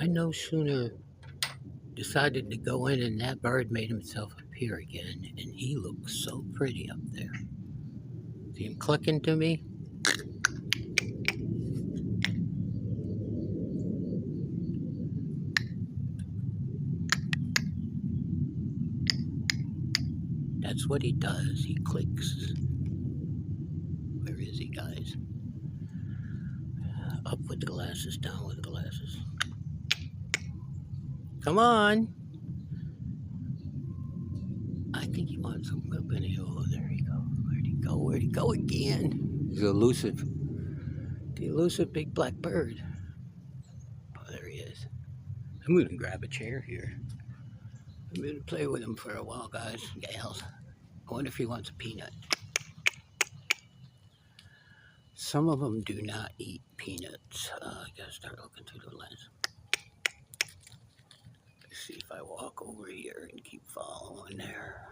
I no sooner decided to go in and that bird made himself appear again, and he looks so pretty up there. See him clicking to me? That's what he does. He clicks. Where is he, guys? Up with the glasses, down with the glasses. Come on. I think he wants some company. Oh, there he goes. Where'd he go? Where'd he go again? He's elusive. The elusive big black bird. Oh, there he is. I'm going to grab a chair here. I'm going to play with him for a while, guys, gals. I wonder if he wants a peanut. Some of them do not eat peanuts. I gotta start looking through the lens. Let's see if I walk over here and keep following there.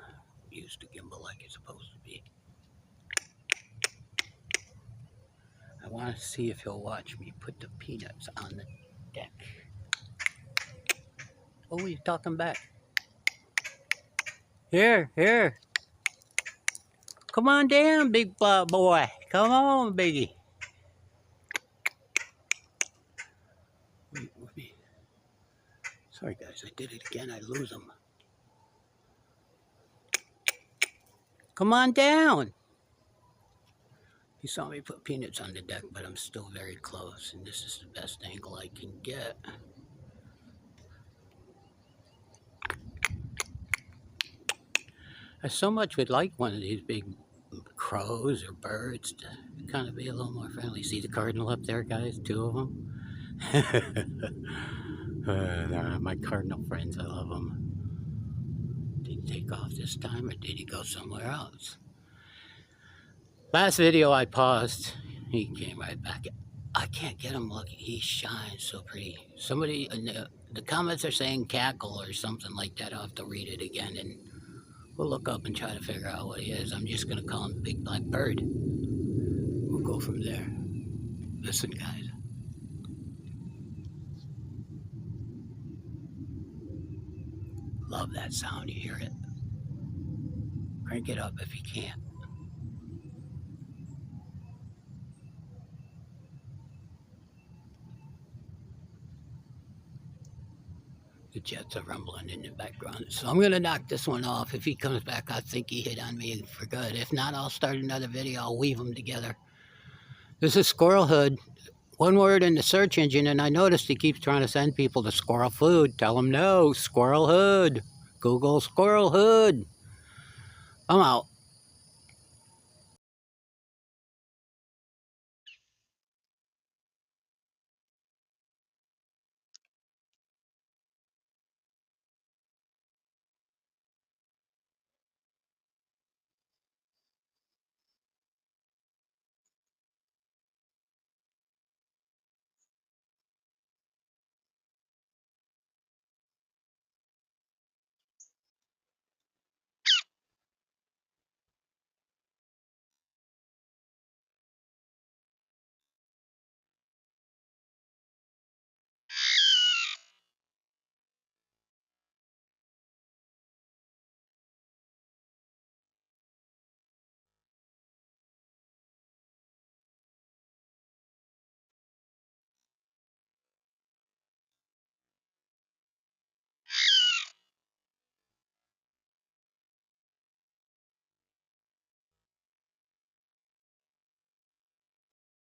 Use the gimbal like it's supposed to be. I want to see if he'll watch me put the peanuts on the deck. Oh, he's talking back. Here. Come on down, big boy. Come on, biggie. Wait. Sorry, guys, I did it again. I lose them. Come on down. He saw me put peanuts on the deck, but I'm still very close, and this is the best angle I can get. I so much would like one of these big crows or birds to kind of be a little more friendly. See the cardinal up there, guys? 2 of them. My cardinal friends, I love them. Did he take off this time, or did he go somewhere else? Last video I paused. He came right back. I can't get him looking. He shines so pretty. Somebody in the comments are saying cackle or something like that. I'll have to read it again, and we'll look up and try to figure out what he is. I'm just going to call him Big Black Bird. We'll go from there. Listen, guys. Love that sound. You hear it? Crank it up if you can. The jets are rumbling in the background. So I'm going to knock this one off. If he comes back, I think he hit on me for good. If not, I'll start another video. I'll weave them together. This is Squirrelhood. One word in the search engine, and I noticed he keeps trying to send people to squirrel food. Tell him no, Squirrelhood. Google Squirrelhood. I'm out.